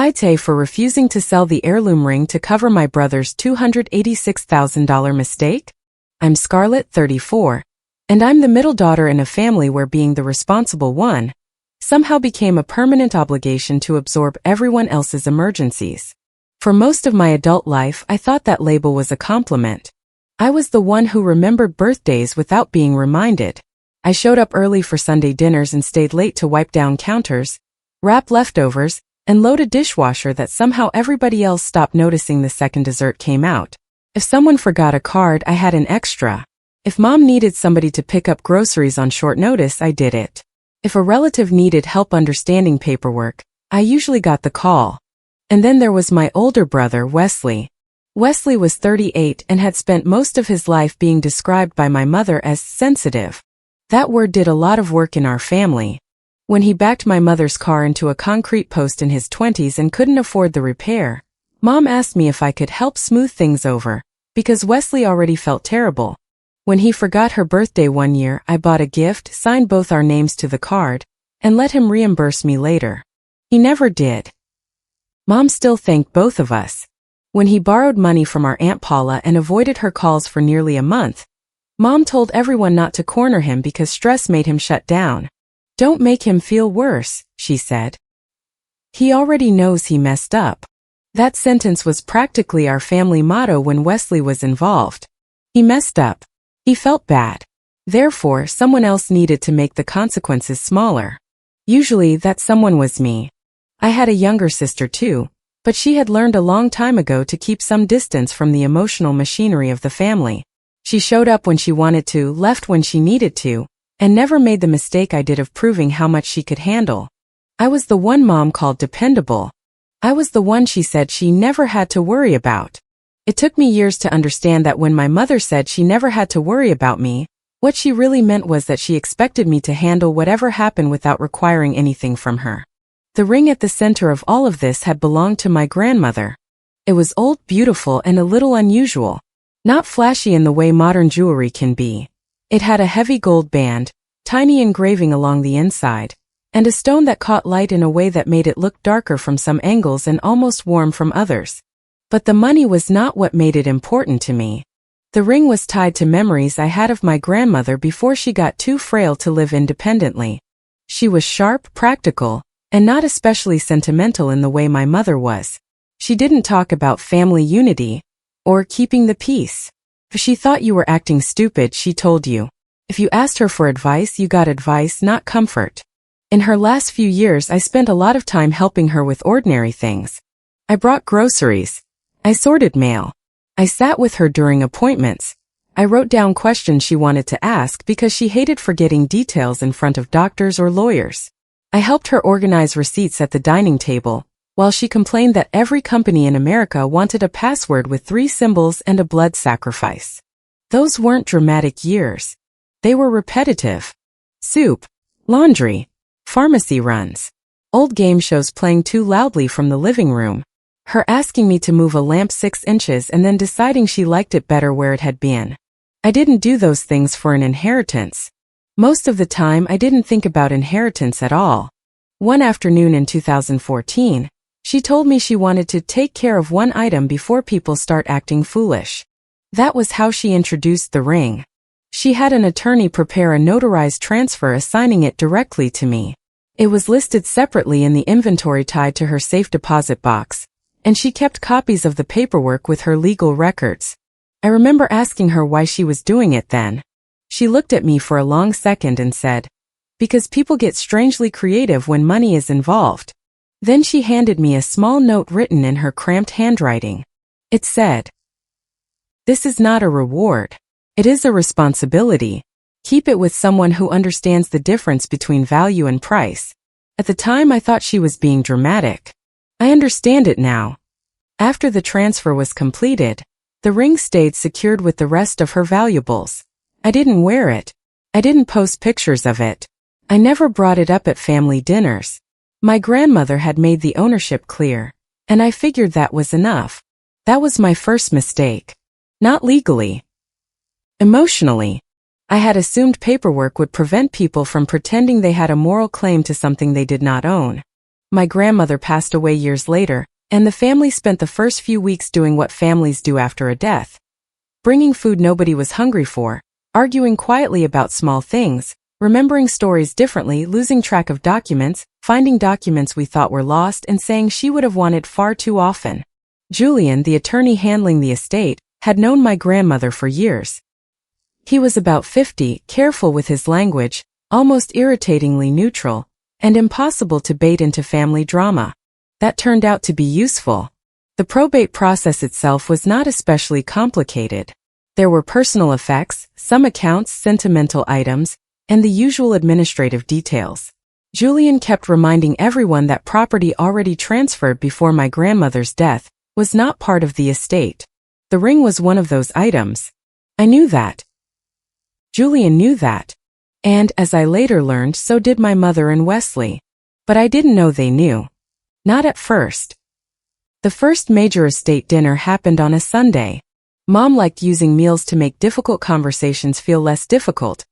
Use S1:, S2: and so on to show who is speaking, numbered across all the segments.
S1: AITA for refusing to sell the heirloom ring to cover my brother's $286,000 mistake? I'm Scarlett, 34, and I'm the middle daughter in a family where being the responsible one somehow became a permanent obligation to absorb everyone else's emergencies. For most of my adult life, I thought that label was a compliment. I was the one who remembered birthdays without being reminded. I showed up early for Sunday dinners and stayed late to wipe down counters, wrap leftovers, and load a dishwasher that somehow everybody else stopped noticing the second dessert came out. If someone forgot a card, I had an extra. If mom needed somebody to pick up groceries on short notice, I did it. If a relative needed help understanding paperwork, I usually got the call. And then there was my older brother, Wesley. Wesley was 38 and had spent most of his life being described by my mother as sensitive. That word did a lot of work in our family. When he backed my mother's car into a concrete post in his 20s and couldn't afford the repair, Mom asked me if I could help smooth things over, because Wesley already felt terrible. When he forgot her birthday one year, I bought a gift, signed both our names to the card, and let him reimburse me later. He never did. Mom still thanked both of us. When he borrowed money from our Aunt Paula and avoided her calls for nearly a month, Mom told everyone not to corner him because stress made him shut down. Don't make him feel worse, she said. He already knows he messed up. That sentence was practically our family motto when Wesley was involved. He messed up. He felt bad. Therefore, someone else needed to make the consequences smaller. Usually, that someone was me. I had a younger sister too, but she had learned a long time ago to keep some distance from the emotional machinery of the family. She showed up when she wanted to, left when she needed to, and never made the mistake I did of proving how much she could handle. I was the one Mom called dependable. I was the one she said she never had to worry about. It took me years to understand that when my mother said she never had to worry about me, what she really meant was that she expected me to handle whatever happened without requiring anything from her. The ring at the center of all of this had belonged to my grandmother. It was old, beautiful, and a little unusual. Not flashy in the way modern jewelry can be. It had a heavy gold band, tiny engraving along the inside, and a stone that caught light in a way that made it look darker from some angles and almost warm from others. But the money was not what made it important to me. The ring was tied to memories I had of my grandmother before she got too frail to live independently. She was sharp, practical, and not especially sentimental in the way my mother was. She didn't talk about family unity or keeping the peace. If she thought you were acting stupid, she told you. If you asked her for advice, you got advice, not comfort. In her last few years, I spent a lot of time helping her with ordinary things. I brought groceries. I sorted mail. I sat with her during appointments. I wrote down questions she wanted to ask because she hated forgetting details in front of doctors or lawyers. I helped her organize receipts at the dining table, while she complained that every company in America wanted a password with 3 symbols and a blood sacrifice. Those weren't dramatic years. They were repetitive. Soup, laundry, pharmacy runs, old game shows playing too loudly from the living room, her asking me to move a lamp 6 inches and then deciding she liked it better where it had been. I didn't do those things for an inheritance. Most of the time, I didn't think about inheritance at all. One afternoon in 2014, she told me she wanted to take care of one item before people start acting foolish. That was how she introduced the ring. She had an attorney prepare a notarized transfer assigning it directly to me. It was listed separately in the inventory tied to her safe deposit box, and she kept copies of the paperwork with her legal records. I remember asking her why she was doing it then. She looked at me for a long second and said, "Because people get strangely creative when money is involved." Then she handed me a small note written in her cramped handwriting. It said, "This is not a reward. It is a responsibility. Keep it with someone who understands the difference between value and price." At the time, I thought she was being dramatic. I understand it now. After the transfer was completed, the ring stayed secured with the rest of her valuables. I didn't wear it. I didn't post pictures of it. I never brought it up at family dinners. My grandmother had made the ownership clear, and I figured that was enough. That was my first mistake. Not legally. Emotionally. I had assumed paperwork would prevent people from pretending they had a moral claim to something they did not own. My grandmother passed away years later, and the family spent the first few weeks doing what families do after a death. Bringing food nobody was hungry for, arguing quietly about small things, remembering stories differently, losing track of documents, finding documents we thought were lost, and saying she would have wanted far too often. Julian, the attorney handling the estate, had known my grandmother for years. He was about 50, careful with his language, almost irritatingly neutral, and impossible to bait into family drama. That turned out to be useful. The probate process itself was not especially complicated. There were personal effects, some accounts, sentimental items, and the usual administrative details. Julian kept reminding everyone that property already transferred before my grandmother's death was not part of the estate. The ring was one of those items. I knew that. Julian knew that. And, as I later learned, so did my mother and Wesley. But I didn't know they knew. Not at first. The first major estate dinner happened on a Sunday. Mom liked using meals to make difficult conversations feel less difficult,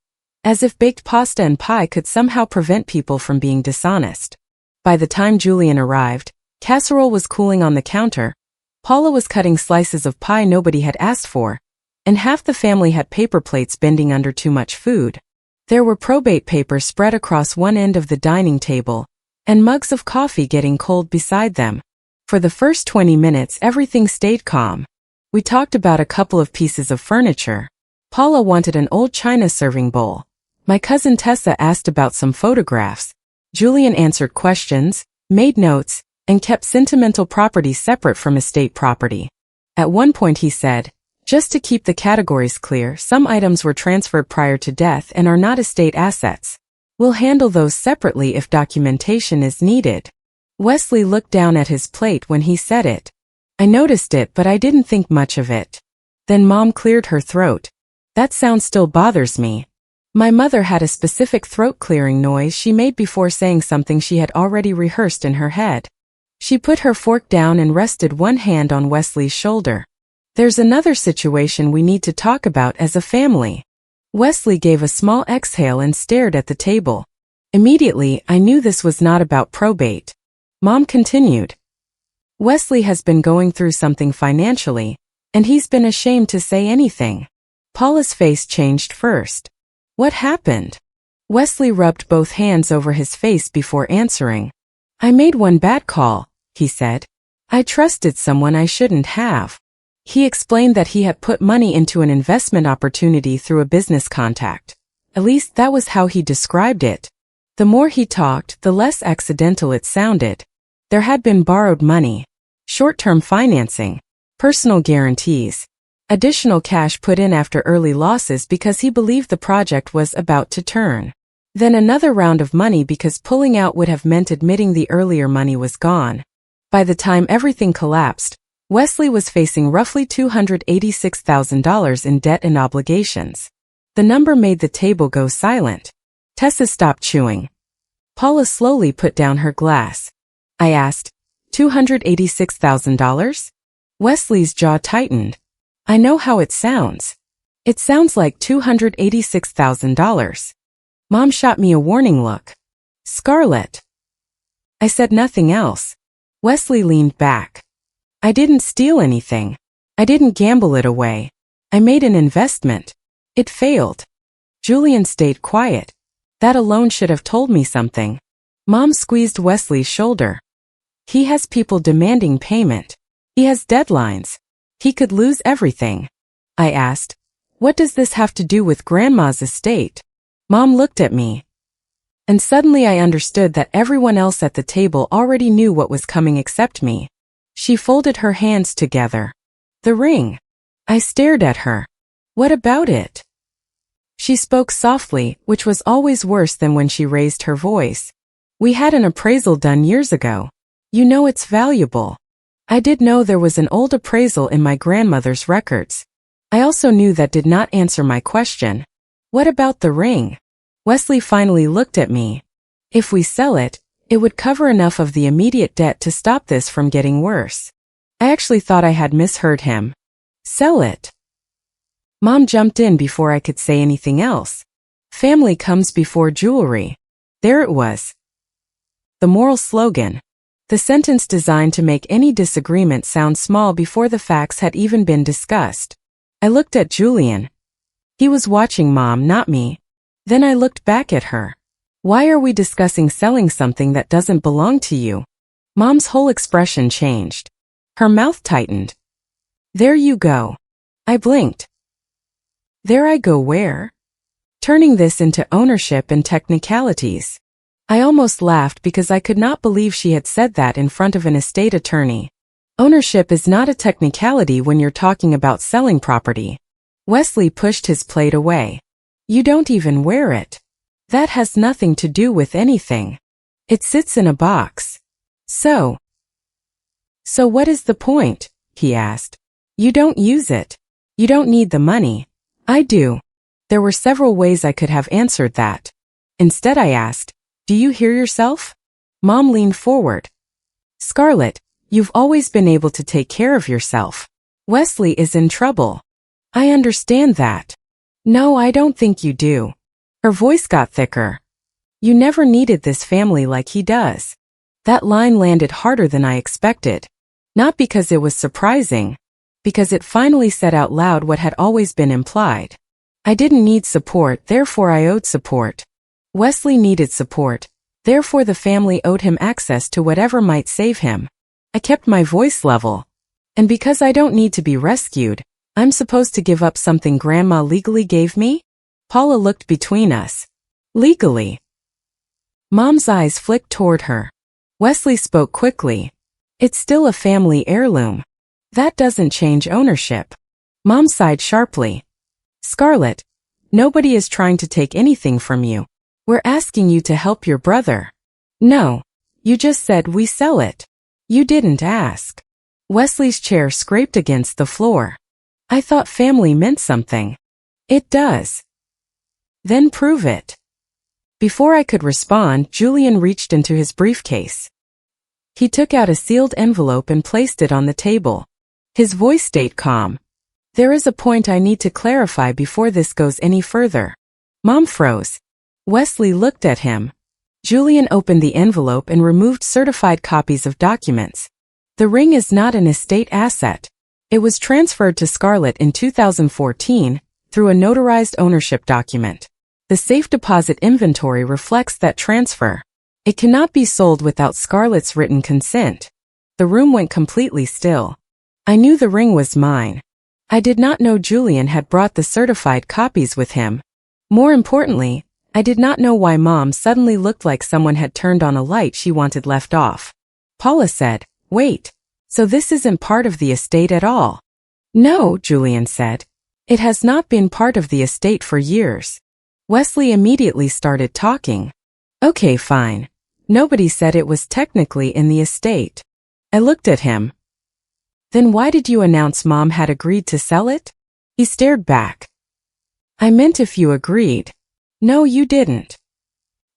S1: as if baked pasta and pie could somehow prevent people from being dishonest. By the time Julian arrived, casserole was cooling on the counter, Paula was cutting slices of pie nobody had asked for, and half the family had paper plates bending under too much food. There were probate papers spread across one end of the dining table, and mugs of coffee getting cold beside them. For the first 20 minutes everything stayed calm. We talked about a couple of pieces of furniture. Paula wanted an old china serving bowl. My cousin Tessa asked about some photographs. Julian answered questions, made notes, and kept sentimental property separate from estate property. At one point he said, "Just to keep the categories clear, some items were transferred prior to death and are not estate assets. We'll handle those separately if documentation is needed." Wesley looked down at his plate when he said it. I noticed it, but I didn't think much of it. Then Mom cleared her throat. That sound still bothers me. My mother had a specific throat-clearing noise she made before saying something she had already rehearsed in her head. She put her fork down and rested one hand on Wesley's shoulder. "There's another situation we need to talk about as a family." Wesley gave a small exhale and stared at the table. Immediately, I knew this was not about probate. Mom continued. "Wesley has been going through something financially, and he's been ashamed to say anything." Paula's face changed first. "What happened?" Wesley rubbed both hands over his face before answering. "I made one bad call," he said. "I trusted someone I shouldn't have." He explained that he had put money into an investment opportunity through a business contact. At least that was how he described it. The more he talked, the less accidental it sounded. There had been borrowed money, short-term financing, personal guarantees, additional cash put in after early losses because he believed the project was about to turn. Then another round of money because pulling out would have meant admitting the earlier money was gone. By the time everything collapsed, Wesley was facing roughly $286,000 in debt and obligations. The number made the table go silent. Tessa stopped chewing. Paula slowly put down her glass. I asked, $286,000? Wesley's jaw tightened. "I know how it sounds. It sounds like $286,000. Mom shot me a warning look. "Scarlett." I said nothing else. Wesley leaned back. "I didn't steal anything. I didn't gamble it away. I made an investment. It failed." Julian stayed quiet. That alone should have told me something. Mom squeezed Wesley's shoulder. "He has people demanding payment. He has deadlines. He could lose everything." I asked, "What does this have to do with Grandma's estate?" Mom looked at me. And suddenly I understood that everyone else at the table already knew what was coming except me. She folded her hands together. "The ring." I stared at her. "What about it?" She spoke softly, which was always worse than when she raised her voice. "We had an appraisal done years ago. You know it's valuable." I did know there was an old appraisal in my grandmother's records. I also knew that did not answer my question. "What about the ring?" Wesley finally looked at me. "If we sell it, it would cover enough of the immediate debt to stop this from getting worse." I actually thought I had misheard him. "Sell it." Mom jumped in before I could say anything else. "Family comes before jewelry." There it was. The moral slogan. The sentence designed to make any disagreement sound small before the facts had even been discussed. I looked at Julian. He was watching Mom, not me. Then I looked back at her. Why are we discussing selling something that doesn't belong to you? Mom's whole expression changed. Her mouth tightened. There you go. I blinked. There I go where? Turning this into ownership and technicalities. I almost laughed because I could not believe she had said that in front of an estate attorney. Ownership is not a technicality when you're talking about selling property. Wesley pushed his plate away. You don't even wear it. That has nothing to do with anything. It sits in a box. So what is the point? He asked. You don't use it. You don't need the money. I do. There were several ways I could have answered that. Instead I asked, do you hear yourself? Mom leaned forward. Scarlett, you've always been able to take care of yourself. Wesley is in trouble. I understand that. No, I don't think you do. Her voice got thicker. You never needed this family like he does. That line landed harder than I expected. Not because it was surprising, because it finally said out loud what had always been implied. I didn't need support, therefore I owed support. Wesley needed support, therefore the family owed him access to whatever might save him. I kept my voice level. And because I don't need to be rescued, I'm supposed to give up something Grandma legally gave me? Paula looked between us. Legally? Mom's eyes flicked toward her. Wesley spoke quickly. It's still a family heirloom. That doesn't change ownership. Mom sighed sharply. Scarlett, nobody is trying to take anything from you. We're asking you to help your brother. No, you just said we sell it. You didn't ask. Wesley's chair scraped against the floor. I thought family meant something. It does. Then prove it. Before I could respond, Julian reached into his briefcase. He took out a sealed envelope and placed it on the table. His voice stayed calm. There is a point I need to clarify before this goes any further. Mom froze. Wesley looked at him. Julian opened the envelope and removed certified copies of documents. The ring is not an estate asset. It was transferred to Scarlett in 2014 through a notarized ownership document. The safe deposit inventory reflects that transfer. It cannot be sold without Scarlett's written consent. The room went completely still. I knew the ring was mine. I did not know Julian had brought the certified copies with him. More importantly, I did not know why Mom suddenly looked like someone had turned on a light she wanted left off. Paula said, wait, so this isn't part of the estate at all? No, Julian said. It has not been part of the estate for years. Wesley immediately started talking. Okay, fine. Nobody said it was technically in the estate. I looked at him. Then why did you announce Mom had agreed to sell it? He stared back. I meant if you agreed. No, you didn't.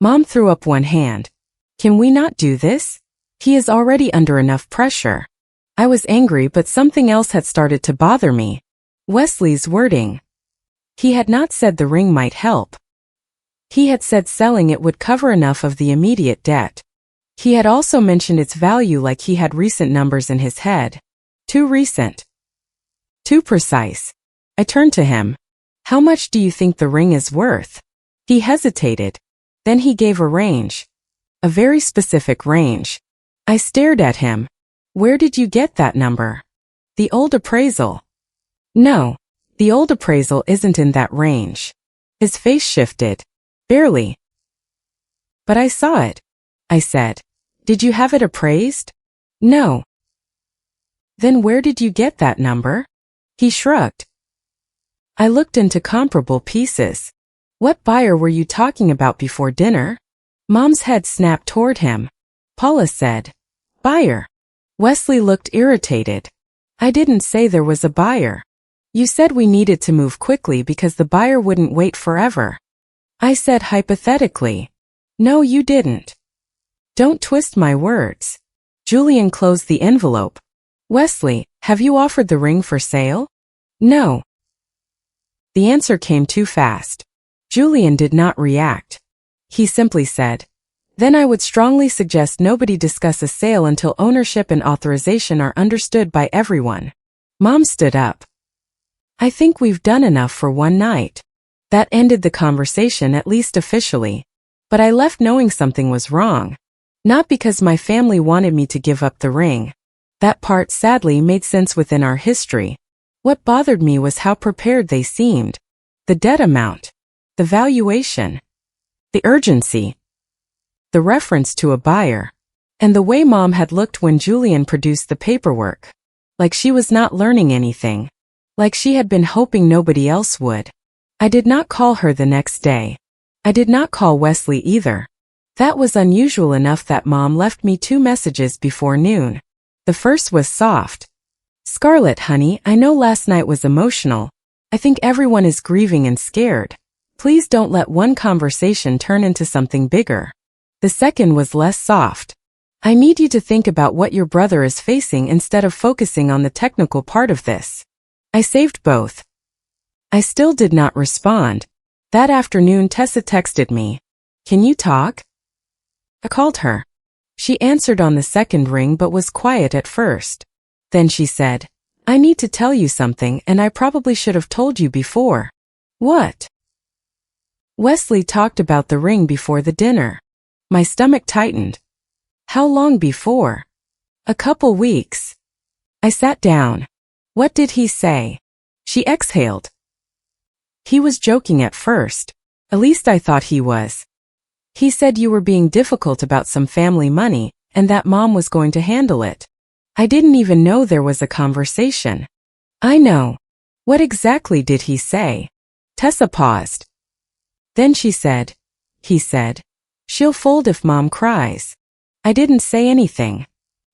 S1: Mom threw up one hand. Can we not do this? He is already under enough pressure. I was angry, but something else had started to bother me. Wesley's wording. He had not said the ring might help. He had said selling it would cover enough of the immediate debt. He had also mentioned its value like he had recent numbers in his head. Too recent. Too precise. I turned to him. How much do you think the ring is worth? He hesitated. Then he gave a range. A very specific range. I stared at him. Where did you get that number? The old appraisal. No, the old appraisal isn't in that range. His face shifted. Barely. But I saw it. I said. Did you have it appraised? No. Then where did you get that number? He shrugged. I looked into comparable pieces. What buyer were you talking about before dinner? Mom's head snapped toward him. Paula said, buyer. Wesley looked irritated. I didn't say there was a buyer. You said we needed to move quickly because the buyer wouldn't wait forever. I said hypothetically. No, you didn't. Don't twist my words. Julian closed the envelope. Wesley, have you offered the ring for sale? No. The answer came too fast. Julian did not react. He simply said, Then I would strongly suggest nobody discuss a sale until ownership and authorization are understood by everyone. Mom stood up. I think we've done enough for one night. That ended the conversation, at least officially. But I left knowing something was wrong. Not because my family wanted me to give up the ring. That part sadly made sense within our history. What bothered me was how prepared they seemed. The debt amount. The valuation. The urgency. The reference to a buyer. And the way Mom had looked when Julian produced the paperwork. Like she was not learning anything. Like she had been hoping nobody else would. I did not call her the next day. I did not call Wesley either. That was unusual enough that Mom left me 2 messages before noon. The first was soft. Scarlett, honey, I know last night was emotional. I think everyone is grieving and scared. Please don't let one conversation turn into something bigger. The second was less soft. I need you to think about what your brother is facing instead of focusing on the technical part of this. I saved both. I still did not respond. That afternoon Tessa texted me. Can you talk? I called her. She answered on the second ring but was quiet at first. Then she said, I need to tell you something and I probably should have told you before. What? Wesley talked about the ring before the dinner. My stomach tightened. How long before? A couple weeks. I sat down. What did he say? She exhaled. He was joking at first. At least I thought he was. He said you were being difficult about some family money, and that Mom was going to handle it. I didn't even know there was a conversation. I know. What exactly did he say? Tessa paused. Then she said, he said, she'll fold if Mom cries. I didn't say anything.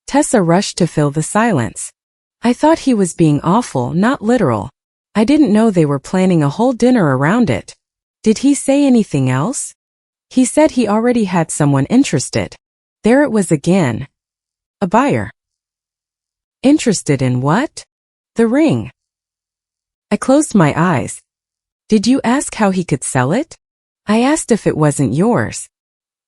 S1: Tessa rushed to fill the silence. I thought he was being awful, not literal. I didn't know they were planning a whole dinner around it. Did he say anything else? He said he already had someone interested. There it was again. A buyer. Interested in what? The ring. I closed my eyes. Did you ask how he could sell it? I asked if it wasn't yours.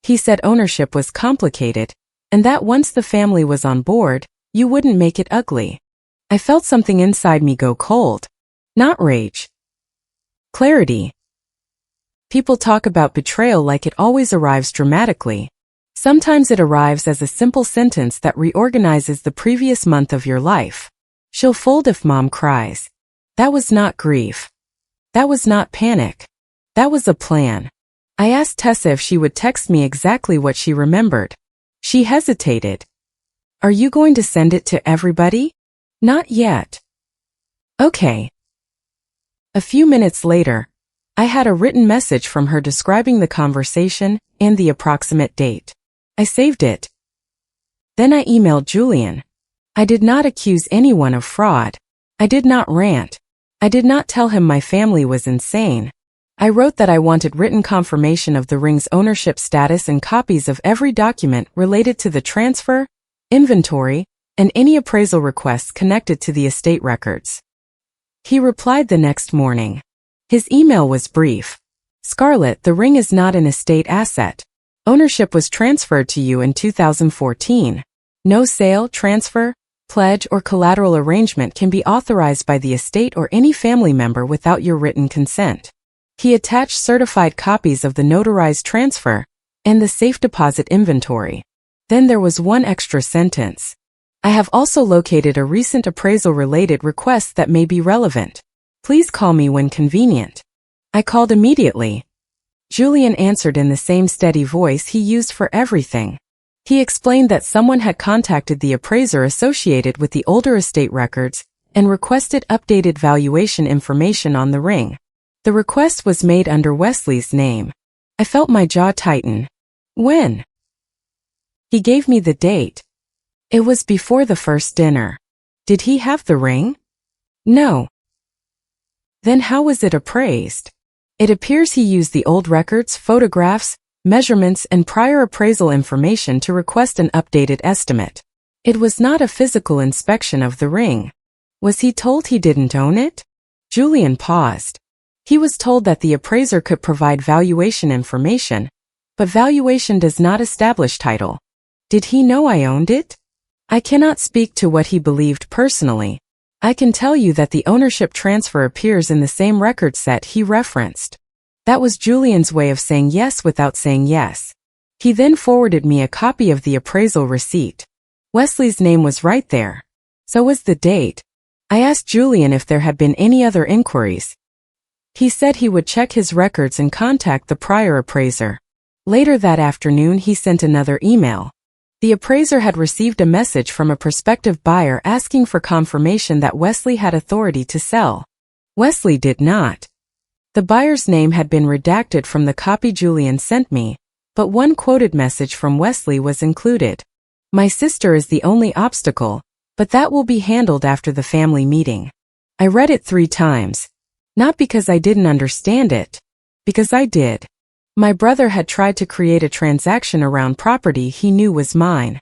S1: He said ownership was complicated, and that once the family was on board, you wouldn't make it ugly. I felt something inside me go cold. Not rage. Clarity. People talk about betrayal like it always arrives dramatically. Sometimes it arrives as a simple sentence that reorganizes the previous month of your life. She'll fold if Mom cries. That was not grief. That was not panic. That was a plan. I asked Tessa if she would text me exactly what she remembered. She hesitated. Are you going to send it to everybody? Not yet. Okay. A few minutes later, I had a written message from her describing the conversation and the approximate date. I saved it. Then I emailed Julian. I did not accuse anyone of fraud. I did not rant. I did not tell him my family was insane. I wrote that I wanted written confirmation of the ring's ownership status and copies of every document related to the transfer, inventory, and any appraisal requests connected to the estate records. He replied the next morning. His email was brief. Scarlett, the ring is not an estate asset. Ownership was transferred to you in 2014. No sale, transfer, pledge, or collateral arrangement can be authorized by the estate or any family member without your written consent. He attached certified copies of the notarized transfer and the safe deposit inventory. Then there was one extra sentence. I have also located a recent appraisal-related request that may be relevant. Please call me when convenient. I called immediately. Julian answered in the same steady voice he used for everything. He explained that someone had contacted the appraiser associated with the older estate records and requested updated valuation information on the ring. The request was made under Wesley's name. I felt my jaw tighten. When? He gave me the date. It was before the first dinner. Did he have the ring? No. Then how was it appraised? It appears he used the old records, photographs, measurements, and prior appraisal information to request an updated estimate. It was not a physical inspection of the ring. Was he told he didn't own it? Julian paused. He was told that the appraiser could provide valuation information, But valuation does not establish title. Did he know I owned it? I cannot speak to what he believed personally. I can tell you that the ownership transfer appears in the same record set he referenced. That was Julian's way of saying yes without saying yes. He then forwarded me a copy of the appraisal receipt. Wesley's name was right there. So was the date. I asked Julian if there had been any other inquiries. He said he would check his records and contact the prior appraiser. Later that afternoon he sent another email. The appraiser had received a message from a prospective buyer asking for confirmation that Wesley had authority to sell. Wesley did not. The buyer's name had been redacted from the copy Julian sent me, but one quoted message from Wesley was included. My sister is the only obstacle, but that will be handled after the family meeting. I read it 3 times. Not because I didn't understand it. Because I did. My brother had tried to create a transaction around property he knew was mine.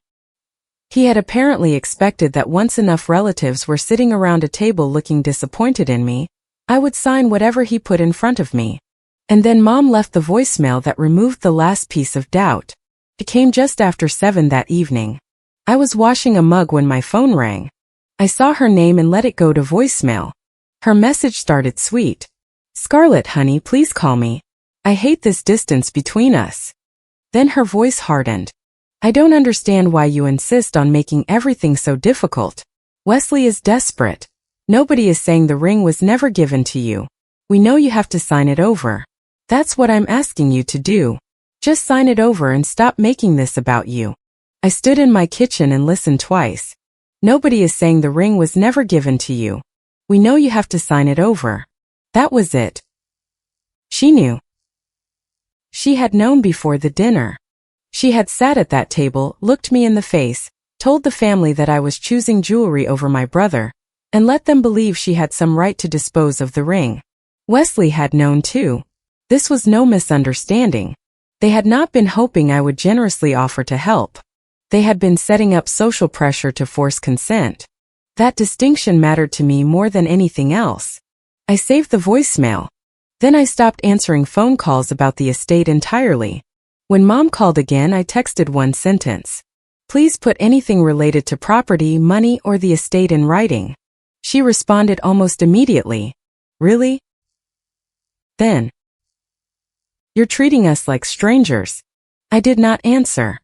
S1: He had apparently expected that once enough relatives were sitting around a table looking disappointed in me, I would sign whatever he put in front of me. And then Mom left the voicemail that removed the last piece of doubt. It came just after 7 that evening. I was washing a mug when my phone rang. I saw her name and let it go to voicemail. Her message started sweet. "Scarlett, honey, please call me. I hate this distance between us." Then her voice hardened. "I don't understand why you insist on making everything so difficult. Wesley is desperate. Nobody is saying the ring was never given to you. We know you have to sign it over. That's what I'm asking you to do. Just sign it over and stop making this about you." I stood in my kitchen and listened twice. "Nobody is saying the ring was never given to you. We know you have to sign it over." That was it. She knew. She had known before the dinner. She had sat at that table, looked me in the face, told the family that I was choosing jewelry over my brother, and let them believe she had some right to dispose of the ring. Wesley had known too. This was no misunderstanding. They had not been hoping I would generously offer to help. They had been setting up social pressure to force consent. That distinction mattered to me more than anything else. I saved the voicemail. Then I stopped answering phone calls about the estate entirely. When Mom called again, I texted one sentence. "Please put anything related to property, money, or the estate in writing." She responded almost immediately. "Really?" Then, "You're treating us like strangers." I did not answer.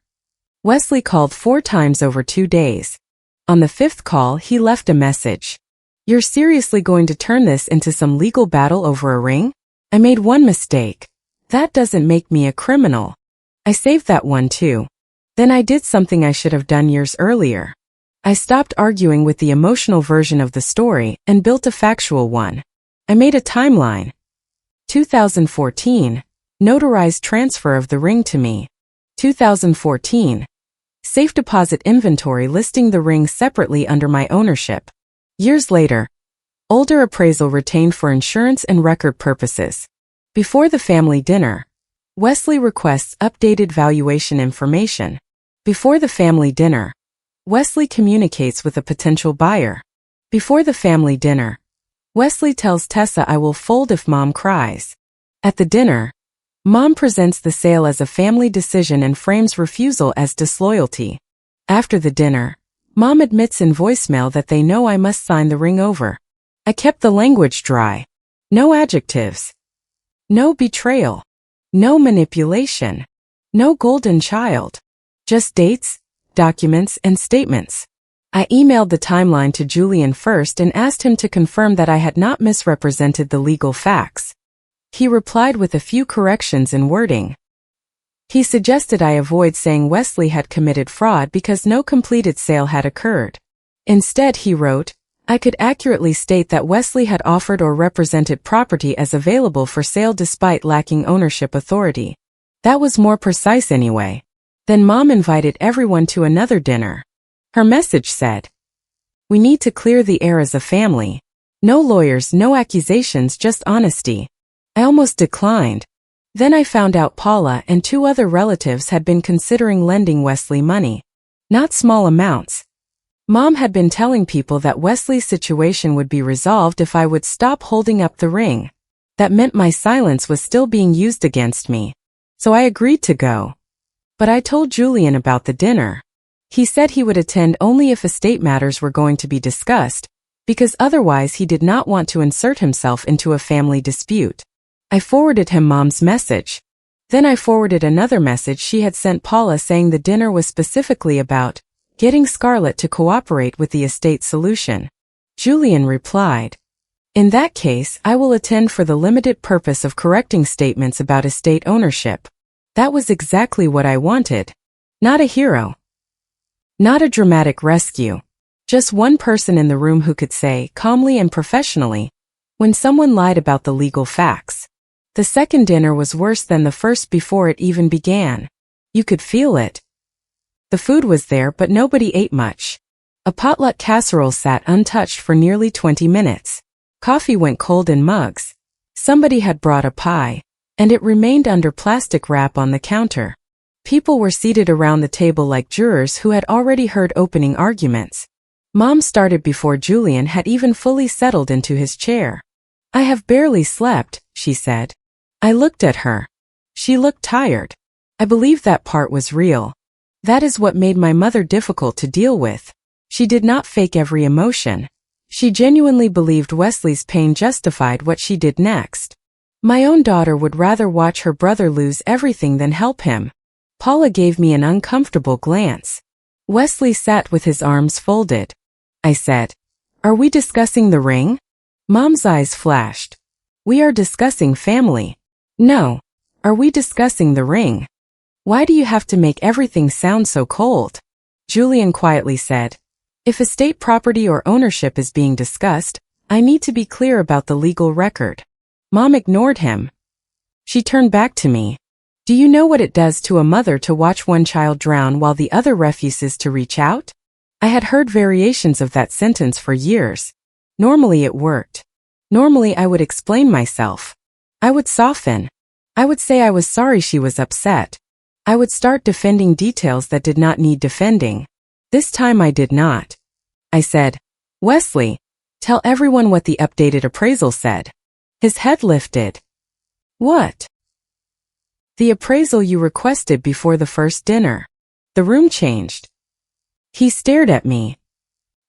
S1: Wesley called 4 times over 2 days. On the 5th call, he left a message. "You're seriously going to turn this into some legal battle over a ring? I made one mistake. That doesn't make me a criminal." I saved that one too. Then I did something I should have done years earlier. I stopped arguing with the emotional version of the story and built a factual one. I made a timeline. 2014. Notarized transfer of the ring to me. 2014. Safe deposit inventory listing the ring separately under my ownership. Years later. Older appraisal retained for insurance and record purposes. Before the family dinner. Wesley requests updated valuation information. Before the family dinner. Wesley communicates with a potential buyer. Before the family dinner. Wesley tells Tessa I will fold if Mom cries. At the dinner. Mom presents the sale as a family decision and frames refusal as disloyalty. After the dinner. Mom admits in voicemail that they know I must sign the ring over. I kept the language dry. No adjectives. No betrayal. No manipulation. No golden child. Just dates, documents, and statements. I emailed the timeline to Julian first and asked him to confirm that I had not misrepresented the legal facts. He replied with a few corrections in wording. He suggested I avoid saying Wesley had committed fraud because no completed sale had occurred. Instead, he wrote, I could accurately state that Wesley had offered or represented property as available for sale despite lacking ownership authority. That was more precise anyway. Then Mom invited everyone to another dinner. Her message said, "We need to clear the air as a family. No lawyers, no accusations, just honesty." I almost declined. Then I found out Paula and 2 other relatives had been considering lending Wesley money. Not small amounts. Mom had been telling people that Wesley's situation would be resolved if I would stop holding up the ring. That meant my silence was still being used against me. so I agreed to go. But I told Julian about the dinner. He said he would attend only if estate matters were going to be discussed, because otherwise he did not want to insert himself into a family dispute. I forwarded him Mom's message. Then I forwarded another message she had sent Paula saying the dinner was specifically about getting Scarlett to cooperate with the estate solution. Julian replied, "In that case, I will attend for the limited purpose of correcting statements about estate ownership." That was exactly what I wanted. Not a hero. Not a dramatic rescue. Just one person in the room who could say, calmly and professionally, when someone lied about the legal facts. The second dinner was worse than the first before it even began. You could feel it. The food was there, but nobody ate much. A potluck casserole sat untouched for nearly 20 minutes. Coffee went cold in mugs. Somebody had brought a pie, and it remained under plastic wrap on the counter. People were seated around the table like jurors who had already heard opening arguments. Mom started before Julian had even fully settled into his chair. "I have barely slept," she said. I looked at her. She looked tired. I believe that part was real. That is what made my mother difficult to deal with. She did not fake every emotion. She genuinely believed Wesley's pain justified what she did next. My own daughter would rather watch her brother lose everything than help him. Paula gave me an uncomfortable glance. Wesley sat with his arms folded. I said, "Are we discussing the ring?" Mom's eyes flashed. "We are discussing family." "No. Are we discussing the ring?" "Why do you have to make everything sound so cold?" Julian quietly said, "If estate property or ownership is being discussed, I need to be clear about the legal record." Mom ignored him. She turned back to me. "Do you know what it does to a mother to watch one child drown while the other refuses to reach out?" I had heard variations of that sentence for years. Normally it worked. Normally I would explain myself. I would soften. I would say I was sorry she was upset. I would start defending details that did not need defending. This time I did not. I said, "Wesley, tell everyone what the updated appraisal said." His head lifted. "What?" "The appraisal you requested before the first dinner." The room changed. He stared at me.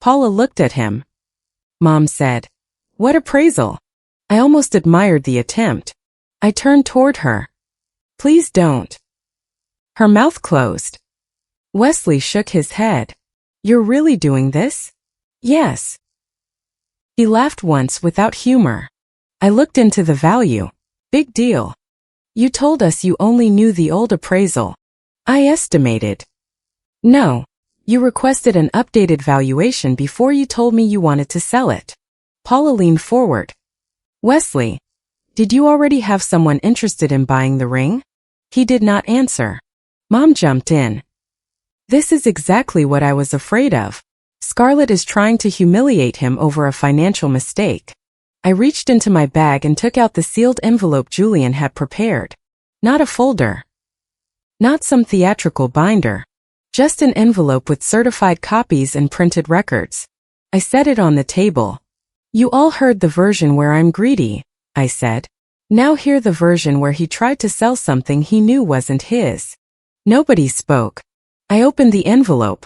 S1: Paula looked at him. Mom said, "What appraisal?" I almost admired the attempt. I turned toward her. "Please don't." Her mouth closed. Wesley shook his head. "You're really doing this?" "Yes." He laughed once without humor. I looked into the value. "Big deal. You told us you only knew the old appraisal." I estimated. "No. You requested an updated valuation before you told me you wanted to sell it." Paula leaned forward. "Wesley, did you already have someone interested in buying the ring?" He did not answer. Mom jumped in. "This is exactly what I was afraid of. Scarlett is trying to humiliate him over a financial mistake." I reached into my bag and took out the sealed envelope Julian had prepared. Not a folder. Not some theatrical binder. Just an envelope with certified copies and printed records. I set it on the table. "You all heard the version where I'm greedy," I said. "Now hear the version where he tried to sell something he knew wasn't his." Nobody spoke. I opened the envelope.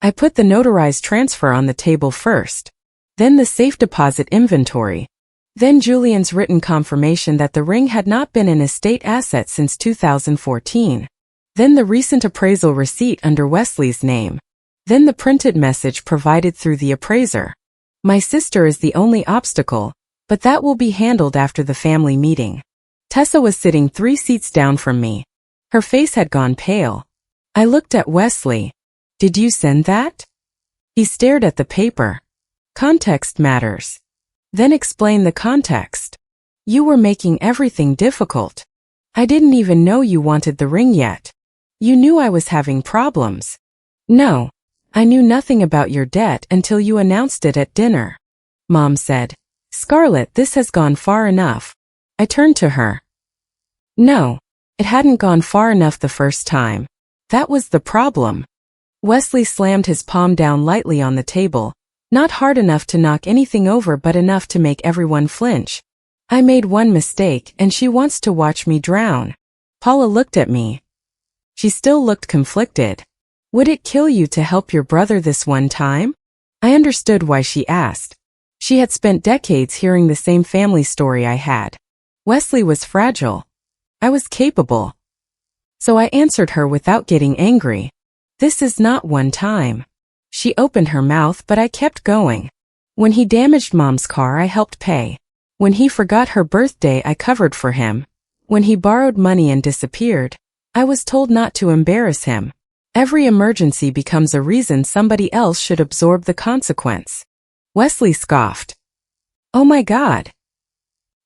S1: I put the notarized transfer on the table first. Then the safe deposit inventory. Then Julian's written confirmation that the ring had not been an estate asset since 2014. Then the recent appraisal receipt under Wesley's name. Then the printed message provided through the appraiser. My sister is the only obstacle, but that will be handled after the family meeting. Tessa was sitting 3 seats down from me. Her face had gone pale. I looked at Wesley. "Did you send that?" He stared at the paper. "Context matters." "Then explain the context." "You were making everything difficult. I didn't even know you wanted the ring yet. You knew I was having problems." "No, I knew nothing about your debt until you announced it at dinner." Mom said, "Scarlett, this has gone far enough." I turned to her. No, it hadn't gone far enough the first time. That was the problem. Wesley slammed his palm down lightly on the table, not hard enough to knock anything over but enough to make everyone flinch. "I made one mistake and she wants to watch me drown." Paula looked at me. She still looked conflicted. Would it kill you to help your brother this one time? I understood why she asked. She had spent decades hearing the same family story I had. Wesley was fragile. I was capable. So I answered her without getting angry. This is not one time. She opened her mouth, but I kept going. When he damaged Mom's car, I helped pay. When he forgot her birthday, I covered for him. When he borrowed money and disappeared, I was told not to embarrass him. Every emergency becomes a reason somebody else should absorb the consequence. Wesley scoffed. Oh my God.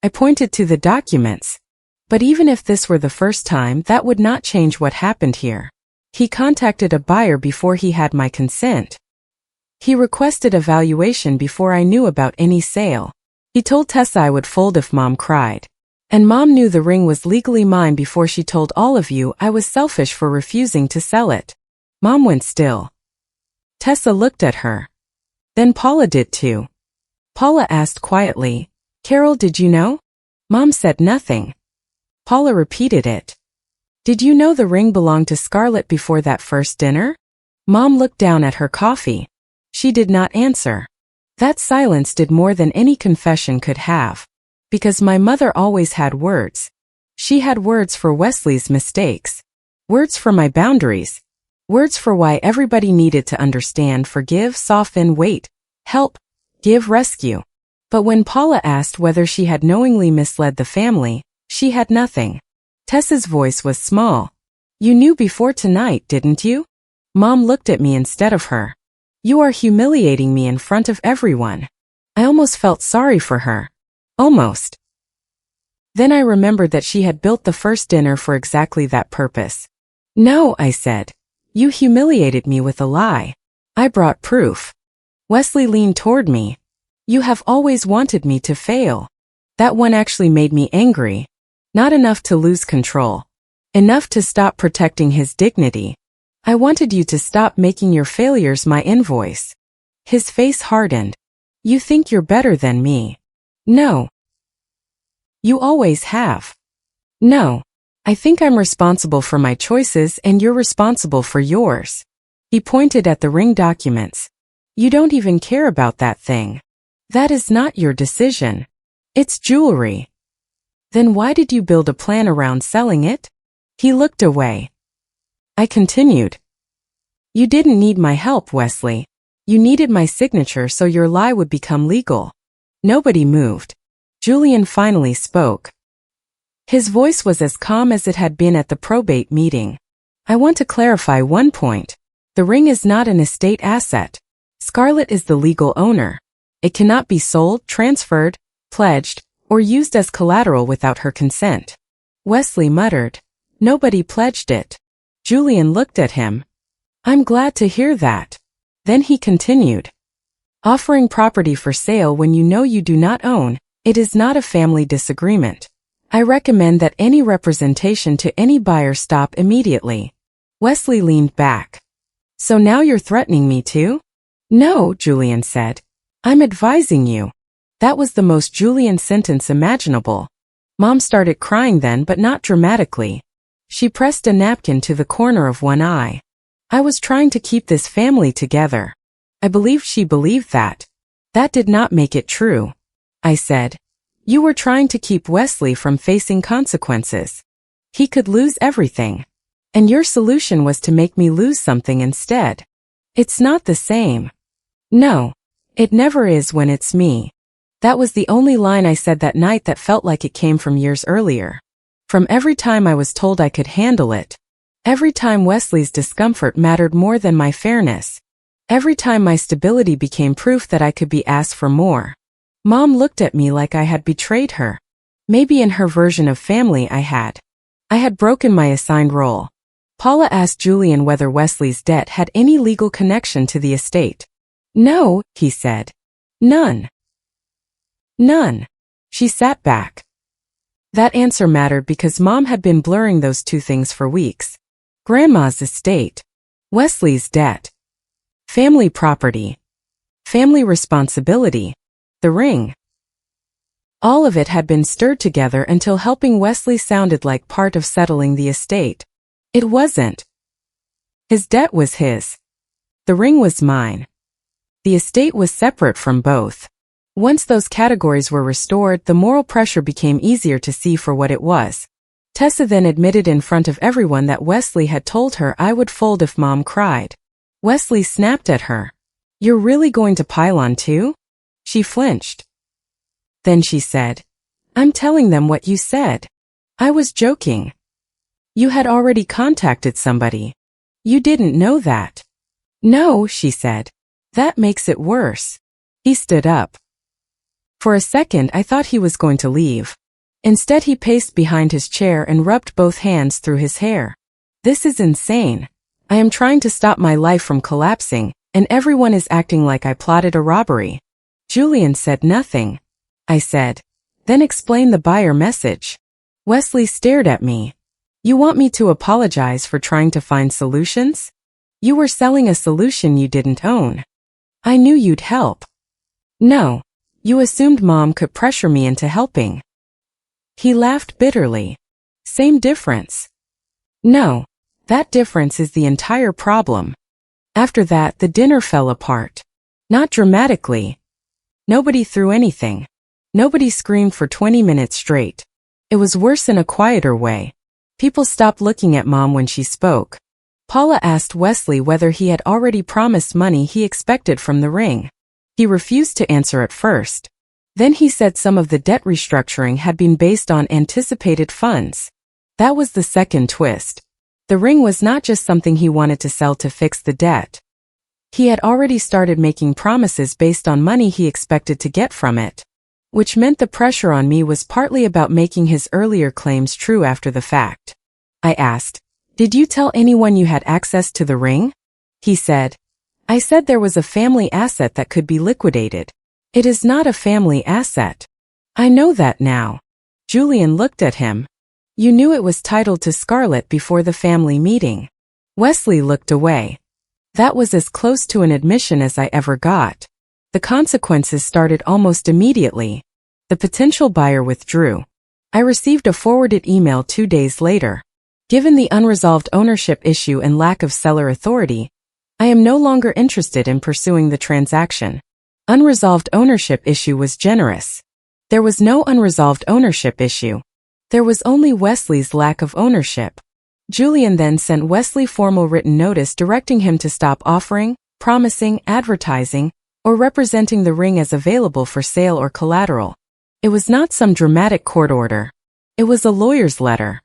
S1: I pointed to the documents. But even if this were the first time, that would not change what happened here. He contacted a buyer before he had my consent. He requested a valuation before I knew about any sale. He told Tessa I would fold if Mom cried. And Mom knew the ring was legally mine before she told all of you I was selfish for refusing to sell it. Mom went still. Tessa looked at her. Then Paula did too. Paula asked quietly, Carol, did you know? Mom said nothing. Paula repeated it. Did you know the ring belonged to Scarlett before that first dinner? Mom looked down at her coffee. She did not answer. That silence did more than any confession could have. Because my mother always had words. She had words for Wesley's mistakes. Words for my boundaries. Words for why everybody needed to understand, forgive, soften, wait, help, give, rescue. But when Paula asked whether she had knowingly misled the family, she had nothing. Tessa's voice was small. You knew before tonight, didn't you? Mom looked at me instead of her. You are humiliating me in front of everyone. I almost felt sorry for her. Almost. Then I remembered that she had built the first dinner for exactly that purpose. No, I said. You humiliated me with a lie. I brought proof. Wesley leaned toward me. You have always wanted me to fail. That one actually made me angry. Not enough to lose control. Enough to stop protecting his dignity. I wanted you to stop making your failures my invoice. His face hardened. You think you're better than me. No. You always have. No. I think I'm responsible for my choices and you're responsible for yours. He pointed at the ring documents. You don't even care about that thing. That is not your decision. It's jewelry. Then why did you build a plan around selling it? He looked away. I continued. You didn't need my help, Wesley. You needed my signature so your lie would become legal. Nobody moved. Julian finally spoke. His voice was as calm as it had been at the probate meeting. I want to clarify one point. The ring is not an estate asset. Scarlett is the legal owner. It cannot be sold, transferred, pledged, or used as collateral without her consent. Wesley muttered. Nobody pledged it. Julian looked at him. I'm glad to hear that. Then he continued. Offering property for sale when you know you do not own, it is not a family disagreement. I recommend that any representation to any buyer stop immediately. Wesley leaned back. So now you're threatening me too? No, Julian said. I'm advising you. That was the most Julian sentence imaginable. Mom started crying then, but not dramatically. She pressed a napkin to the corner of one eye. I was trying to keep this family together. I believed she believed that. That did not make it true. I said. You were trying to keep Wesley from facing consequences. He could lose everything. And your solution was to make me lose something instead. It's not the same. No. It never is when it's me. That was the only line I said that night that felt like it came from years earlier. From every time I was told I could handle it. Every time Wesley's discomfort mattered more than my fairness. Every time my stability became proof that I could be asked for more. Mom looked at me like I had betrayed her. Maybe in her version of family I had. I had broken my assigned role. Paula asked Julian whether Wesley's debt had any legal connection to the estate. No, he said. None. None. She sat back. That answer mattered because Mom had been blurring those two things for weeks. Grandma's estate. Wesley's debt. Family property. Family responsibility. The ring. All of it had been stirred together until helping Wesley sounded like part of settling the estate. It wasn't. His debt was his. The ring was mine. The estate was separate from both. Once those categories were restored, the moral pressure became easier to see for what it was. Tessa then admitted in front of everyone that Wesley had told her I would fold if Mom cried. Wesley snapped at her. "You're really going to pile on too?" She flinched. Then she said, "I'm telling them what you said. I was joking. You had already contacted somebody. You didn't know that." "No," she said. "That makes it worse." He stood up. For a second I thought he was going to leave. Instead he paced behind his chair and rubbed both hands through his hair. "This is insane. I am trying to stop my life from collapsing, and everyone is acting like I plotted a robbery." Julian said nothing. I said, "Then explain the buyer message." Wesley stared at me. "You want me to apologize for trying to find solutions? You were selling a solution you didn't own. I knew you'd help." "No. You assumed Mom could pressure me into helping." He laughed bitterly. "Same difference." "No. That difference is the entire problem." After that, the dinner fell apart. Not dramatically. Nobody threw anything. Nobody screamed for 20 minutes straight. It was worse in a quieter way. People stopped looking at Mom when she spoke. Paula asked Wesley whether he had already promised money he expected from the ring. He refused to answer at first. Then he said some of the debt restructuring had been based on anticipated funds. That was the second twist. The ring was not just something he wanted to sell to fix the debt. He had already started making promises based on money he expected to get from it. Which meant the pressure on me was partly about making his earlier claims true after the fact. I asked, "Did you tell anyone you had access to the ring?" He said, "I said there was a family asset that could be liquidated. It is not a family asset." "I know that now." Julian looked at him. "You knew it was titled to Scarlett before the family meeting." Wesley looked away. That was as close to an admission as I ever got. The consequences started almost immediately. The potential buyer withdrew. I received a forwarded email 2 days later. "Given the unresolved ownership issue and lack of seller authority, I am no longer interested in pursuing the transaction." Unresolved ownership issue was generous. There was no unresolved ownership issue. There was only Wesley's lack of ownership. Julian then sent Wesley formal written notice directing him to stop offering, promising, advertising, or representing the ring as available for sale or collateral. It was not some dramatic court order. It was a lawyer's letter.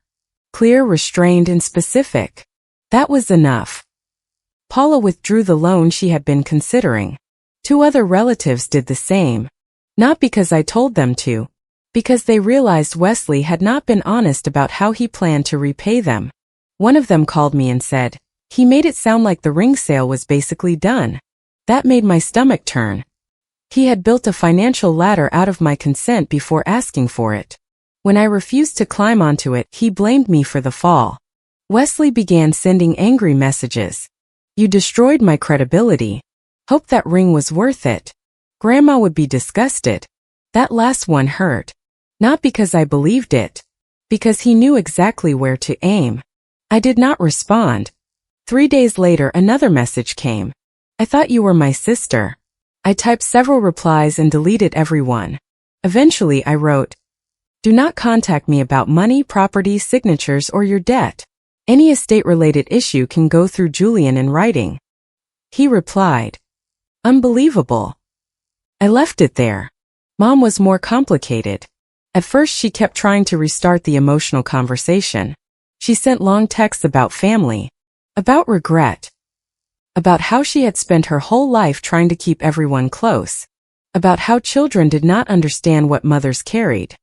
S1: Clear, restrained, and specific. That was enough. Paula withdrew the loan she had been considering. 2 other relatives did the same. Not because I told them to, because they realized Wesley had not been honest about how he planned to repay them. One of them called me and said, "He made it sound like the ring sale was basically done." That made my stomach turn. He had built a financial ladder out of my consent before asking for it. When I refused to climb onto it, he blamed me for the fall. Wesley began sending angry messages. "You destroyed my credibility. Hope that ring was worth it. Grandma would be disgusted." That last one hurt. Not because I believed it. Because he knew exactly where to aim. I did not respond. 3 days later another message came. "I thought you were my sister." I typed several replies and deleted every one. Eventually I wrote, "Do not contact me about money, property, signatures, or your debt. Any estate-related issue can go through Julian in writing." He replied, "Unbelievable." I left it there. Mom was more complicated. At first she kept trying to restart the emotional conversation. She sent long texts about family, about regret, about how she had spent her whole life trying to keep everyone close, about how children did not understand what mothers carried.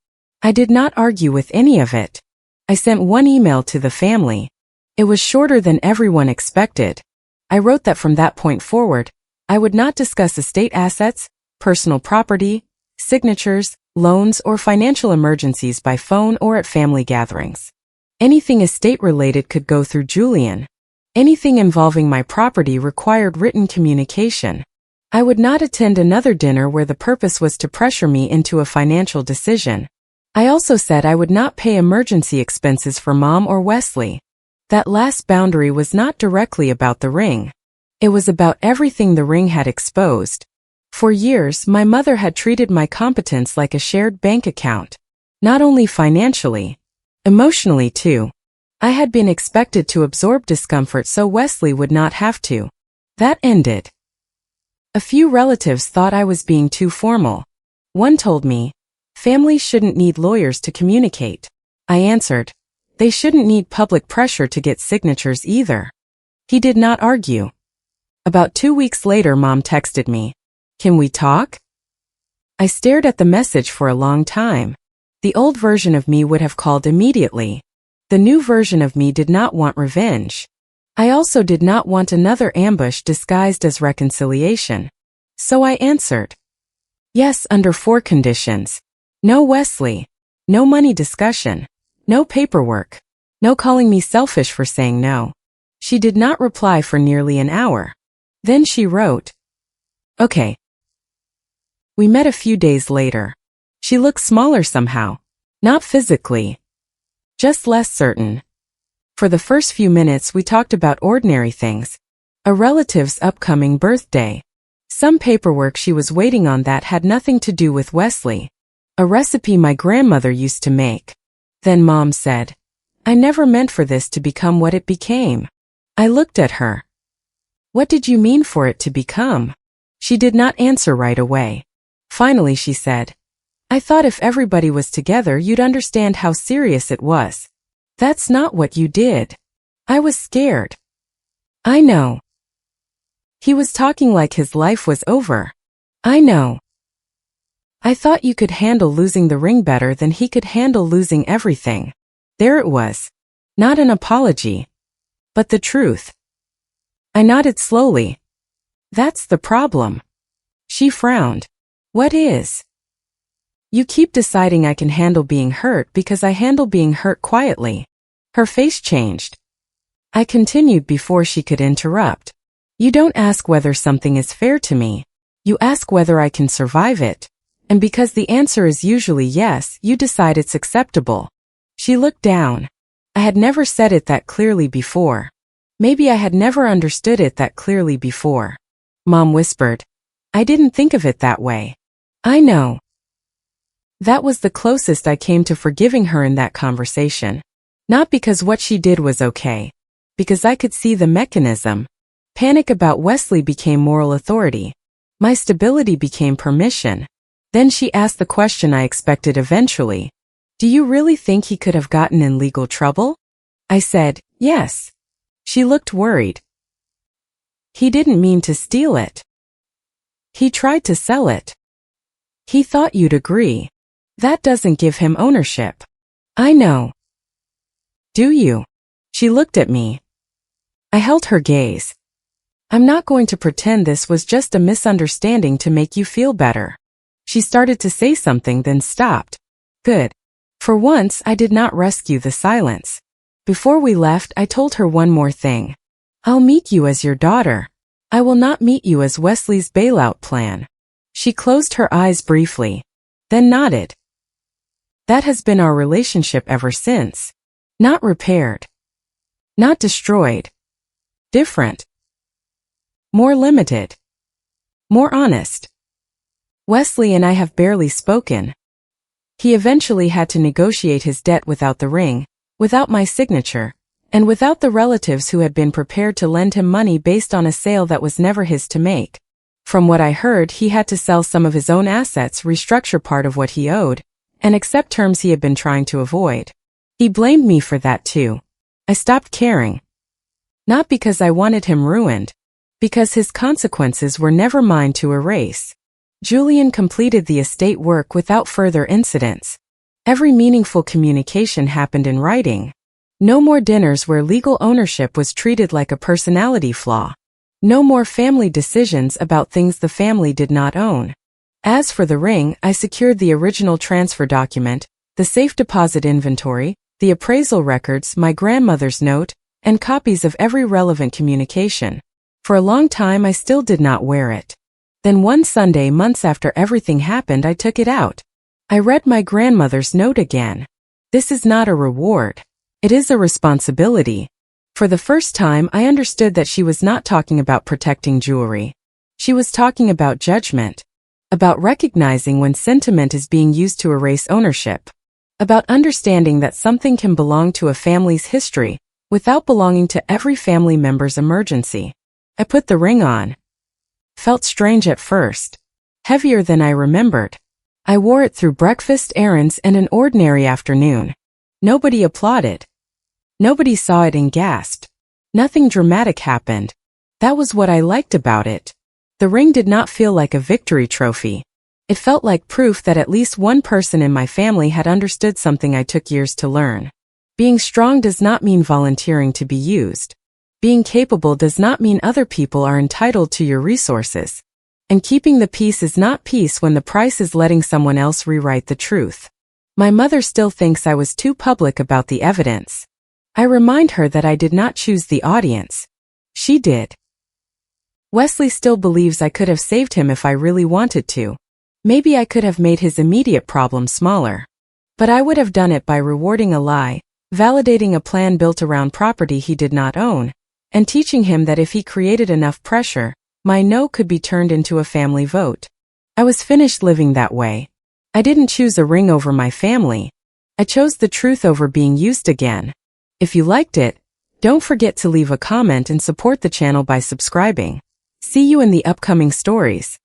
S1: I did not argue with any of it. I sent one email to the family. It was shorter than everyone expected. I wrote that from that point forward, I would not discuss estate assets, personal property, signatures, loans, or financial emergencies by phone or at family gatherings. Anything estate-related could go through Julian. Anything involving my property required written communication. I would not attend another dinner where the purpose was to pressure me into a financial decision. I also said I would not pay emergency expenses for Mom or Wesley. That last boundary was not directly about the ring. It was about everything the ring had exposed. For years, my mother had treated my competence like a shared bank account. Not only financially, emotionally too. I had been expected to absorb discomfort so Wesley would not have to. That ended. A few relatives thought I was being too formal. One told me, families shouldn't need lawyers to communicate. I answered, they shouldn't need public pressure to get signatures either. He did not argue. About 2 weeks later, Mom texted me, "Can we talk?" I stared at the message for a long time. The old version of me would have called immediately. The new version of me did not want revenge. I also did not want another ambush disguised as reconciliation. So I answered, yes, under 4 conditions. No Wesley. No money discussion. No paperwork. No calling me selfish for saying no. She did not reply for nearly an hour. Then she wrote, okay. We met a few days later. She looked smaller somehow. Not physically. Just less certain. For the first few minutes we talked about ordinary things. A relative's upcoming birthday. Some paperwork she was waiting on that had nothing to do with Wesley. A recipe my grandmother used to make. Then Mom said, I never meant for this to become what it became. I looked at her. What did you mean for it to become? She did not answer right away. Finally she said, I thought if everybody was together you'd understand how serious it was. That's not what you did. I was scared. I know. He was talking like his life was over. I know. I thought you could handle losing the ring better than he could handle losing everything. There it was. Not an apology. But the truth. I nodded slowly. That's the problem. She frowned. What is? You keep deciding I can handle being hurt because I handle being hurt quietly. Her face changed. I continued before she could interrupt. You don't ask whether something is fair to me. You ask whether I can survive it. And because the answer is usually yes, you decide it's acceptable. She looked down. I had never said it that clearly before. Maybe I had never understood it that clearly before. Mom whispered, I didn't think of it that way. I know. That was the closest I came to forgiving her in that conversation. Not because what she did was okay. Because I could see the mechanism. Panic about Wesley became moral authority. My stability became permission. Then she asked the question I expected eventually. Do you really think he could have gotten in legal trouble? I said, yes. She looked worried. He didn't mean to steal it. He tried to sell it. He thought you'd agree. That doesn't give him ownership. I know. Do you? She looked at me. I held her gaze. I'm not going to pretend this was just a misunderstanding to make you feel better. She started to say something then stopped. Good. For once, I did not rescue the silence. Before we left, I told her one more thing. I'll meet you as your daughter. I will not meet you as Wesley's bailout plan. She closed her eyes briefly. Then nodded. That has been our relationship ever since. Not repaired. Not destroyed. Different. More limited. More honest. Wesley and I have barely spoken. He eventually had to negotiate his debt without the ring, without my signature, and without the relatives who had been prepared to lend him money based on a sale that was never his to make. From what I heard, he had to sell some of his own assets, restructure part of what he owed, and accept terms he had been trying to avoid. He blamed me for that too. I stopped caring. Not because I wanted him ruined. Because his consequences were never mine to erase. Julian completed the estate work without further incidents. Every meaningful communication happened in writing. No more dinners where legal ownership was treated like a personality flaw. No more family decisions about things the family did not own. As for the ring, I secured the original transfer document, the safe deposit inventory, the appraisal records, my grandmother's note, and copies of every relevant communication. For a long time I still did not wear it. Then one Sunday, months after everything happened, I took it out. I read my grandmother's note again. This is not a reward. It is a responsibility. For the first time, I understood that she was not talking about protecting jewelry. She was talking about judgment. About recognizing when sentiment is being used to erase ownership. About understanding that something can belong to a family's history without belonging to every family member's emergency. I put the ring on. Felt strange at first. Heavier than I remembered. I wore it through breakfast, errands, and an ordinary afternoon. Nobody applauded. Nobody saw it and gasped. Nothing dramatic happened. That was what I liked about it. The ring did not feel like a victory trophy. It felt like proof that at least one person in my family had understood something I took years to learn. Being strong does not mean volunteering to be used. Being capable does not mean other people are entitled to your resources. And keeping the peace is not peace when the price is letting someone else rewrite the truth. My mother still thinks I was too public about the evidence. I remind her that I did not choose the audience. She did. Wesley still believes I could have saved him if I really wanted to. Maybe I could have made his immediate problem smaller. But I would have done it by rewarding a lie, validating a plan built around property he did not own, and teaching him that if he created enough pressure, my no could be turned into a family vote. I was finished living that way. I didn't choose a ring over my family. I chose the truth over being used again. If you liked it, don't forget to leave a comment and support the channel by subscribing. See you in the upcoming stories.